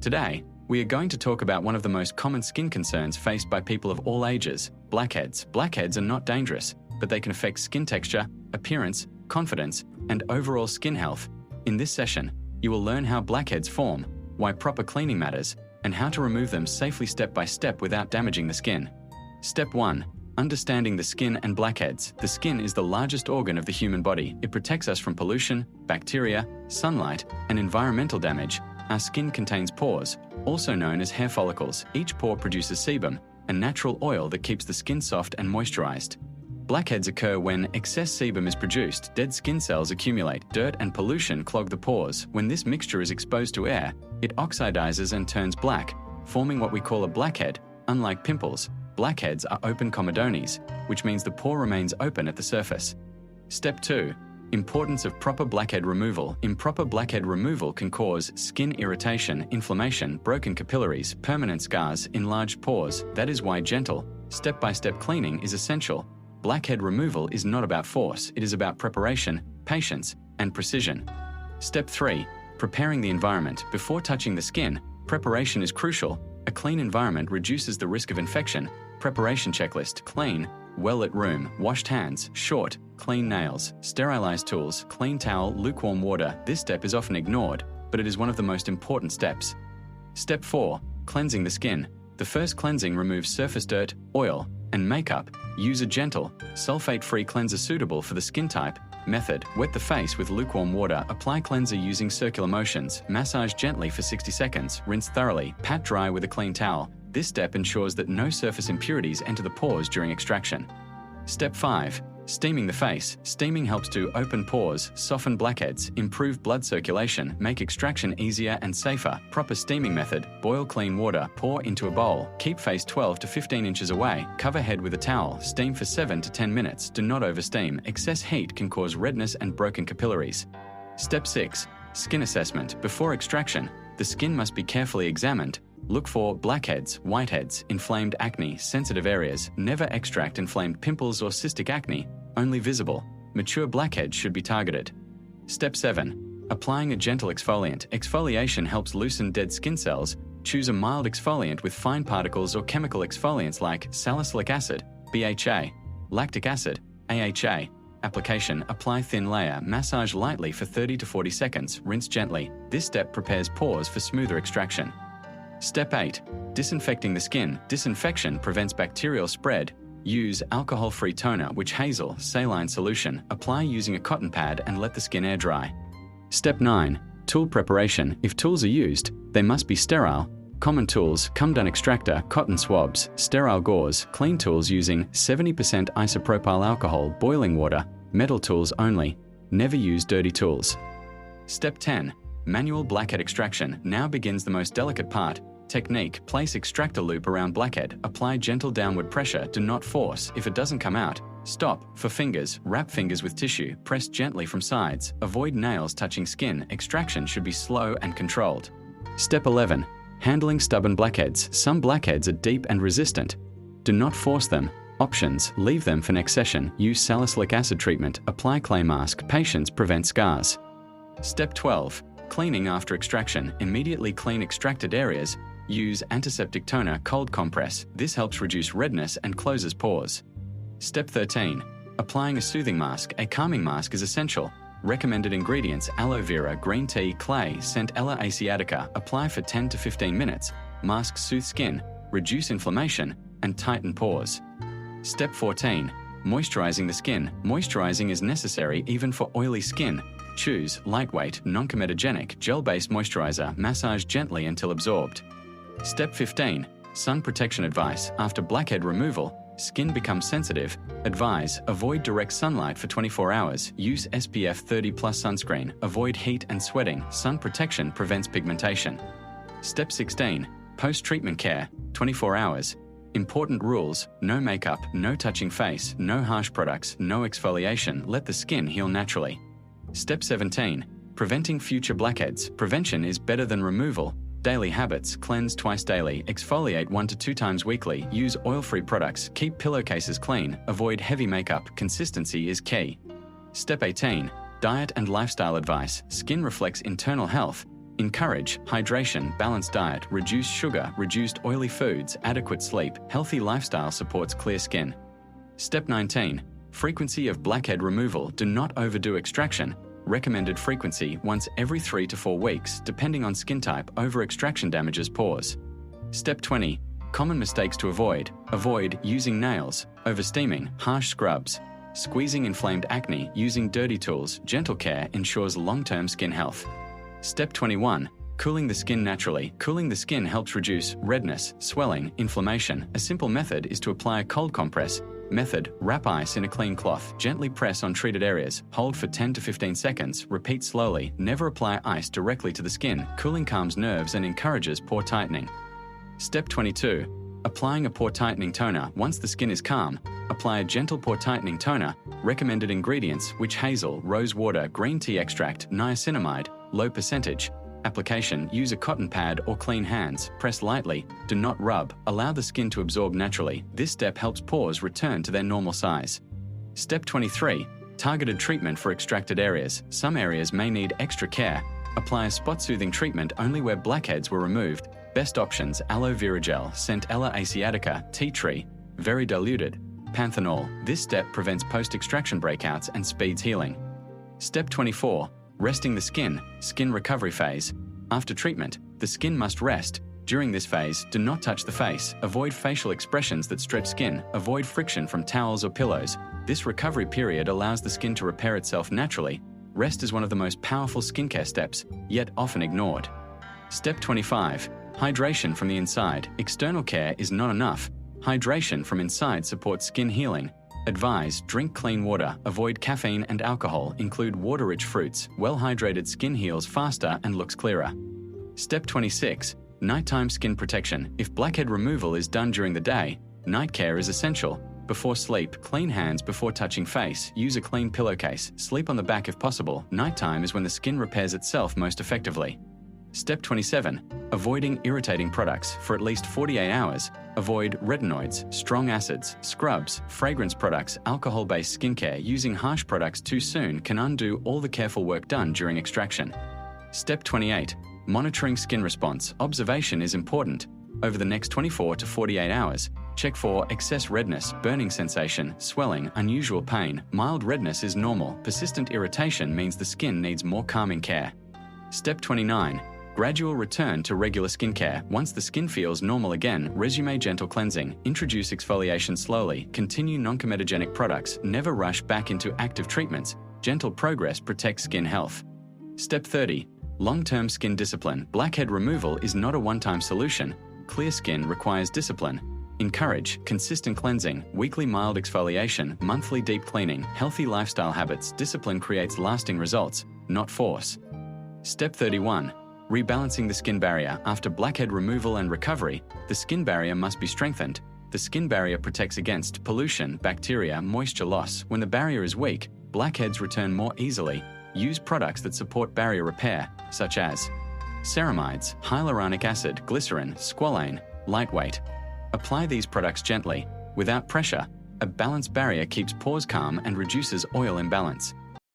Today, we are going to talk about one of the most common skin concerns faced by people of all ages, blackheads. Blackheads are not dangerous, but they can affect skin texture, appearance, confidence, and overall skin health. In this session, you will learn how blackheads form, why proper cleaning matters, and how to remove them safely step by step without damaging the skin. Step 1. Understanding the skin and blackheads. The skin is the largest organ of the human body. It protects us from pollution, bacteria, sunlight, and environmental damage. Our skin contains pores, also known as hair follicles. Each pore produces sebum, a natural oil that keeps the skin soft and moisturized. Blackheads occur when excess sebum is produced, dead skin cells accumulate, dirt and pollution clog the pores. When this mixture is exposed to air, it oxidizes and turns black, forming what we call a blackhead. Unlike pimples, blackheads are open comedones, which means the pore remains open at the surface. Step 2. Importance of proper blackhead removal. Improper blackhead removal can cause skin irritation, inflammation, broken capillaries, permanent scars, enlarged pores. That is why gentle, step-by-step cleaning is essential. Blackhead removal is not about force, it is about preparation, patience, and precision. Step 3. Preparing the environment. Before touching the skin, preparation is crucial. A clean environment reduces the risk of infection. Preparation checklist: clean, well-lit room, washed hands, short, clean nails, sterilized tools, clean towel, lukewarm water. This step is often ignored, but it is one of the most important steps. Step 4. Cleansing the skin. The first cleansing removes surface dirt, oil, and makeup. Use a gentle, sulfate-free cleanser suitable for the skin type. Method: wet the face with lukewarm water, apply cleanser using circular motions, massage gently for 60 seconds, rinse thoroughly, pat dry with a clean towel. This step ensures that no surface impurities enter the pores during extraction. Step 5. Steaming the face. Steaming helps to open pores, soften blackheads, improve blood circulation, make extraction easier and safer. Proper steaming method: boil clean water, pour into a bowl, keep face 12 to 15 inches away, cover head with a towel, steam for 7 to 10 minutes. Do not oversteam. Excess heat can cause redness and broken capillaries. Step 6. Skin assessment. Before extraction, the skin must be carefully examined. Look for blackheads, whiteheads, inflamed acne, sensitive areas. Never extract inflamed pimples or cystic acne, only visible. Mature blackheads should be targeted. Step 7. Applying a gentle exfoliant. Exfoliation helps loosen dead skin cells. Choose a mild exfoliant with fine particles or chemical exfoliants like salicylic acid, BHA, lactic acid, AHA. Application: apply thin layer, massage lightly for 30 to 40 seconds, rinse gently. This step prepares pores for smoother extraction. Step 8. Disinfecting the skin. Disinfection prevents bacterial spread. Use alcohol-free toner, which hazel, saline solution. Apply using a cotton pad and let the skin air dry. Step 9. Tool preparation. If tools are used, they must be sterile. Common tools: cum-dun extractor, cotton swabs, sterile gauze. Clean tools using 70% isopropyl alcohol, boiling water. Metal tools only. Never use dirty tools. Step 10. Manual blackhead extraction. Now begins the most delicate part. Technique: place extractor loop around blackhead. Apply gentle downward pressure. Do not force. If it doesn't come out, stop. For fingers, wrap fingers with tissue. Press gently from sides. Avoid nails touching skin. Extraction should be slow and controlled. Step 11. Handling stubborn blackheads. Some blackheads are deep and resistant. Do not force them. Options: leave them for next session. Use salicylic acid treatment. Apply clay mask. Patience prevents scars. Step 12. Cleaning after extraction. Immediately clean extracted areas. Use antiseptic toner, cold compress. This helps reduce redness and closes pores. Step 13. Applying a soothing mask. A calming mask is essential. Recommended ingredients: aloe vera, green tea, clay, Centella asiatica. Apply for 10 to 15 minutes. Mask soothe skin, reduce inflammation, and tighten pores. Step 14. Moisturizing the skin. Moisturizing is necessary even for oily skin. Choose lightweight, non-comedogenic, gel-based moisturizer. Massage gently until absorbed. Step 15. Sun protection advice. After blackhead removal, skin becomes sensitive. Advise: avoid direct sunlight for 24 hours. Use SPF 30+ sunscreen. Avoid heat and sweating. Sun protection prevents pigmentation. Step 16. Post-treatment care. 24 hours. Important rules: no makeup, no touching face, no harsh products, no exfoliation. Let the skin heal naturally. Step 17. Preventing future blackheads. Prevention is better than removal. Daily habits: cleanse twice daily, exfoliate 1 to 2 times weekly, use oil-free products, keep pillowcases clean, avoid heavy makeup. Consistency is key. Step 18. Diet and lifestyle advice. Skin reflects internal health. Encourage hydration, balanced diet, reduced sugar, reduced oily foods, adequate sleep, healthy lifestyle supports clear skin. Step 19. Frequency of blackhead removal. Do not overdo extraction. Recommended frequency once every 3 to 4 weeks, depending on skin type. Over-extraction damages pores. Step 20. Common mistakes to avoid. Avoid using nails, oversteaming, harsh scrubs, squeezing inflamed acne, using dirty tools. Gentle care ensures long-term skin health. Step 21. Cooling the skin naturally. Cooling the skin helps reduce redness, swelling, inflammation. A simple method is to apply a cold compress. Method: wrap ice in a clean cloth. Gently press on treated areas. Hold for 10 to 15 seconds. Repeat slowly. Never apply ice directly to the skin. Cooling calms nerves and encourages pore tightening. Step 22. Applying a pore tightening toner. Once the skin is calm, apply a gentle pore tightening toner. Recommended ingredients: witch hazel, rose water, green tea extract, niacinamide, low percentage. Application: use a cotton pad or clean hands. Press lightly. Do not rub. Allow the skin to absorb naturally. This step helps pores return to their normal size. Step 23. Targeted treatment for extracted areas. Some areas may need extra care. Apply a spot-soothing treatment only where blackheads were removed. Best options: aloe vera gel, Centella asiatica, tea tree, very diluted, panthenol. This step prevents post-extraction breakouts and speeds healing. Step 24. Resting the skin. Skin recovery phase. After treatment, the skin must rest. During this phase, do not touch the face. Avoid facial expressions that stretch skin. Avoid friction from towels or pillows. This recovery period allows the skin to repair itself naturally. Rest is one of the most powerful skincare steps, yet often ignored. Step 25. Hydration from the inside. External care is not enough. Hydration from inside supports skin healing. Advise: drink clean water, avoid caffeine and alcohol, include water-rich fruits. Well-hydrated skin heals faster and looks clearer. Step 26. Nighttime skin protection. If blackhead removal is done during the day, night care is essential. Before sleep, clean hands before touching face. Use a clean pillowcase. Sleep on the back if possible. Nighttime is when the skin repairs itself most effectively. Step 27. Avoiding irritating products. For at least 48 hours, avoid retinoids, strong acids, scrubs, fragrance products, alcohol-based skincare. Using harsh products too soon can undo all the careful work done during extraction. Step 28. Monitoring skin response. Observation is important. Over the next 24 to 48 hours, check for excess redness, burning sensation, swelling, unusual pain. Mild redness is normal. Persistent irritation means the skin needs more calming care. Step 29. Gradual return to regular skincare. Once the skin feels normal again, resume gentle cleansing. Introduce exfoliation slowly. Continue non-comedogenic products. Never rush back into active treatments. Gentle progress protects skin health. Step 30. Long-term skin discipline. Blackhead removal is not a one-time solution. Clear skin requires discipline. Encourage consistent cleansing, weekly mild exfoliation, monthly deep cleaning, healthy lifestyle habits. Discipline creates lasting results, not force. Step 31. Rebalancing the skin barrier. After blackhead removal and recovery, the skin barrier must be strengthened. The skin barrier protects against pollution, bacteria, moisture loss. When the barrier is weak, blackheads return more easily. Use products that support barrier repair, such as ceramides, hyaluronic acid, glycerin, squalane, lightweight. Apply these products gently, without pressure. A balanced barrier keeps pores calm and reduces oil imbalance.